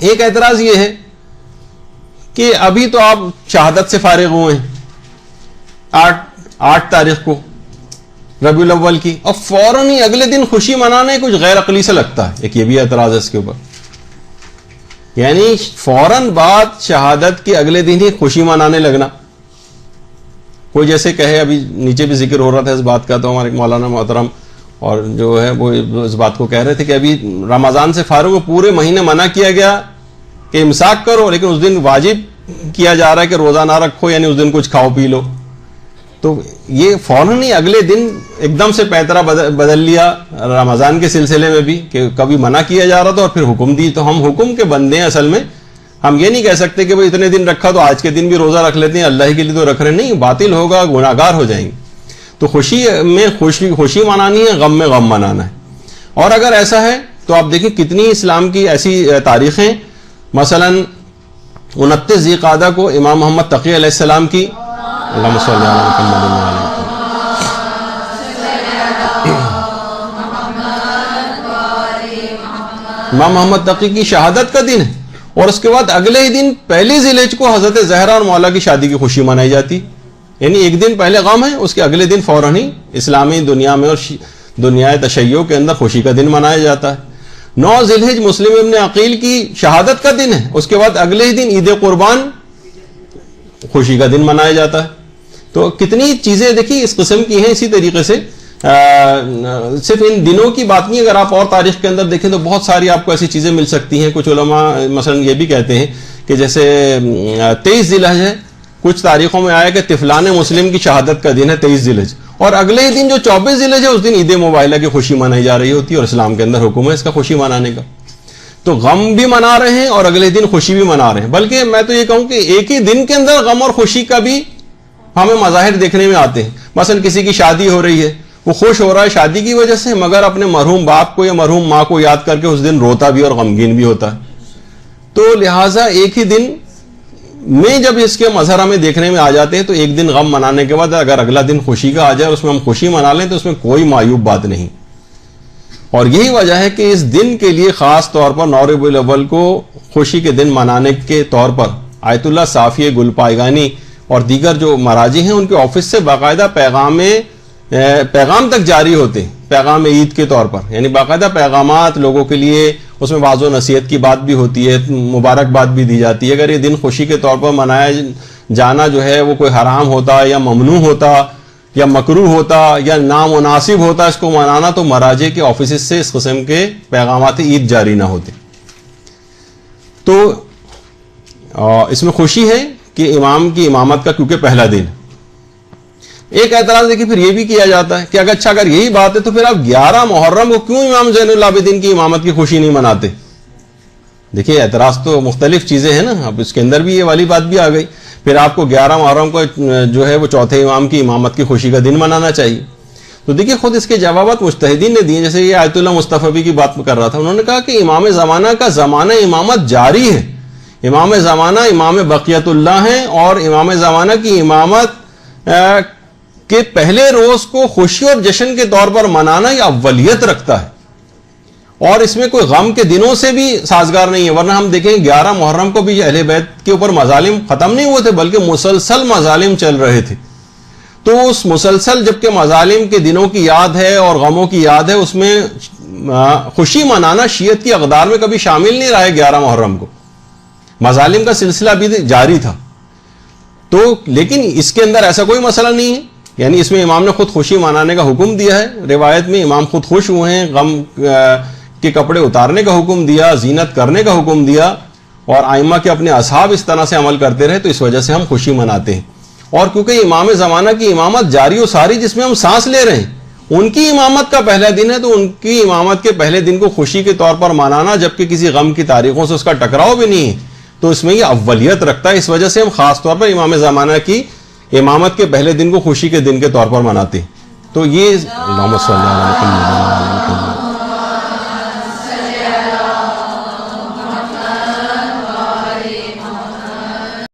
ایک اعتراض یہ ہے کہ ابھی تو آپ شہادت سے فارغ ہوئے ہیں 8 تاریخ کو ربیع الاول کی، اور فوراً ہی اگلے دن خوشی منانے کچھ غیر عقلی سے لگتا ہے. ایک یہ بھی اعتراض ہے اس کے اوپر، یعنی فوراً بعد شہادت کے اگلے دن ہی خوشی منانے لگنا. کوئی جیسے کہے، ابھی نیچے بھی ذکر ہو رہا تھا اس بات کا، تو ہمارے مولانا محترم اور جو ہے وہ اس بات کو کہہ رہے تھے کہ ابھی رمضان سے فارغ ہو، پورے مہینے منع کیا گیا کہ امساک کرو، لیکن اس دن واجب کیا جا رہا ہے کہ روزہ نہ رکھو، یعنی اس دن کچھ کھاؤ پی لو. تو یہ فوراً ہی اگلے دن ایک دم سے پیترا بدل لیا رمضان کے سلسلے میں بھی، کہ کبھی منع کیا جا رہا تھا اور پھر حکم دی. تو ہم حکم کے بندے ہیں اصل میں. ہم یہ نہیں کہہ سکتے کہ بھئی اتنے دن رکھا تو آج کے دن بھی روزہ رکھ لیتے ہیں، اللہ کے لیے تو رکھ رہے نہیں، باطل ہوگا، گناہگار ہو جائیں گے. تو خوشی میں خوشی منانی ہے، غم میں غم منانا ہے. اور اگر ایسا ہے تو آپ دیکھیں کتنی اسلام کی ایسی تاریخیں، مثلا 29 ذی القعدہ کو امام محمد تقی علیہ السلام کی، اللہم صلی علی محمد و علی امام محمد تقی کی شہادت کا دن ہے، اور اس کے بعد اگلے ہی دن پہلی ذی الحجہ کو حضرت زہرا اور مولا کی شادی کی خوشی منائی جاتی. یعنی ایک دن پہلے غم ہے، اس کے اگلے دن فوراً ہی اسلامی دنیا میں اور دنیا تشیع کے اندر خوشی کا دن منایا جاتا ہے. 9 ذی الحجہ مسلم ابن عقیل کی شہادت کا دن ہے، اس کے بعد اگلے ہی دن عید قربان خوشی کا دن منایا جاتا ہے. تو کتنی چیزیں دیکھیے اس قسم کی ہیں. اسی طریقے سے صرف ان دنوں کی بات نہیں، اگر آپ اور تاریخ کے اندر دیکھیں تو بہت ساری آپ کو ایسی چیزیں مل سکتی ہیں. کچھ علماء مثلا یہ بھی کہتے ہیں کہ جیسے 23 ذی الحجہ ہے، کچھ تاریخوں میں آیا کہ طفلان مسلم کی شہادت کا دن ہے 23 ذی الحجہ، اور اگلے ہی دن جو 24 ذی الحجہ ہے اس دن عید مباہلہ کی خوشی منائی جا رہی ہوتی ہے، اور اسلام کے اندر حکم ہے اس کا خوشی منانے کا. تو غم بھی منا رہے ہیں اور اگلے دن خوشی بھی منا رہے ہیں. بلکہ میں تو یہ کہوں کہ ایک ہی دن کے اندر غم اور خوشی کا بھی ہمیں مظاہر دیکھنے میں آتے ہیں. مثلا کسی کی شادی ہو رہی ہے، وہ خوش ہو رہا ہے شادی کی وجہ سے، مگر اپنے مرحوم باپ کو یا مرحوم ماں کو یاد کر کے اس دن روتا بھی اور غمگین بھی ہوتا ہے. تو لہٰذا ایک ہی دن میں جب اس کے مظہر ہمیں دیکھنے میں آ جاتے ہیں، تو ایک دن غم منانے کے بعد اگر اگلا دن خوشی کا آ جائے اور اس میں ہم خوشی منا لیں تو اس میں کوئی معیوب بات نہیں. اور یہی وجہ ہے کہ اس دن کے لیے خاص طور پر 9 ربیع الاول کو خوشی کے دن منانے کے طور پر آیت اللہ صافی گل پائگانی اور دیگر جو مراجع ہیں ان کے آفس سے باقاعدہ پیغام تک جاری ہوتے ہیں، پیغام عید کے طور پر. یعنی باقاعدہ پیغامات لوگوں کے لیے، اس میں واضح و نصیحت کی بات بھی ہوتی ہے، مبارکباد بھی دی جاتی ہے. اگر یہ دن خوشی کے طور پر منایا جانا جو ہے وہ کوئی حرام ہوتا یا ممنوع ہوتا یا مکروہ ہوتا یا نامناسب ہوتا اس کو منانا، تو مراجع کے آفیسز سے اس قسم کے پیغامات عید جاری نہ ہوتے. تو اس میں خوشی ہے کہ امام کی امامت کا کیونکہ پہلا دن. ایک اعتراض دیکھیے پھر یہ بھی کیا جاتا ہے کہ اگر یہی بات ہے تو پھر آپ 11 محرم کو کیوں امام زین العابدین کی امامت کی خوشی نہیں مناتے؟ دیکھیے اعتراض تو مختلف چیزیں ہیں نا، اب اس کے اندر بھی یہ والی بات بھی آ گئی. پھر آپ کو 11 محرم کو جو ہے وہ چوتھے امام کی امامت کی خوشی کا دن منانا چاہیے. تو دیکھیے خود اس کے جوابات مجتہدین نے دیے. جیسے یہ آیت اللہ مصطفی کی بات کر رہا تھا، انہوں نے کہا کہ امام زمانہ کا زمانہ امامت جاری ہے. امام زمانہ امام بقیت اللہ ہیں، اور امام زمانہ کی امامت کے پہلے روز کو خوشی اور جشن کے طور پر منانا یہ اولیت رکھتا ہے، اور اس میں کوئی غم کے دنوں سے بھی سازگار نہیں ہے. ورنہ ہم دیکھیں 11 محرم کو بھی اہل بیت کے اوپر مظالم ختم نہیں ہوئے تھے، بلکہ مسلسل مظالم چل رہے تھے. تو اس مسلسل جبکہ مظالم کے دنوں کی یاد ہے اور غموں کی یاد ہے، اس میں خوشی منانا شیعت کی اقدار میں کبھی شامل نہیں رہا ہے. 11 محرم کو مظالم کا سلسلہ بھی جاری تھا. تو لیکن اس کے اندر ایسا کوئی مسئلہ نہیں ہے، یعنی اس میں امام نے خود خوشی منانے کا حکم دیا ہے. روایت میں امام خود خوش ہوئے ہیں، غم کے کپڑے اتارنے کا حکم دیا، زینت کرنے کا حکم دیا، اور ائمہ کے اپنے اصحاب اس طرح سے عمل کرتے رہے، تو اس وجہ سے ہم خوشی مناتے ہیں. اور کیونکہ امام زمانہ کی امامت جاری و ساری جس میں ہم سانس لے رہے ہیں، ان کی امامت کا پہلا دن ہے، تو ان کی امامت کے پہلے دن کو خوشی کے طور پر منانا جبکہ کسی غم کی تاریخوں سے اس کا ٹکراؤ بھی نہیں ہے، تو اس میں یہ اولیت رکھتا ہے. اس وجہ سے ہم خاص طور پر امام زمانہ کی امامت کے پہلے دن کو خوشی کے دن کے طور پر مناتے ہیں. تو یہ اللہم صلی اللہ علیہ وسلم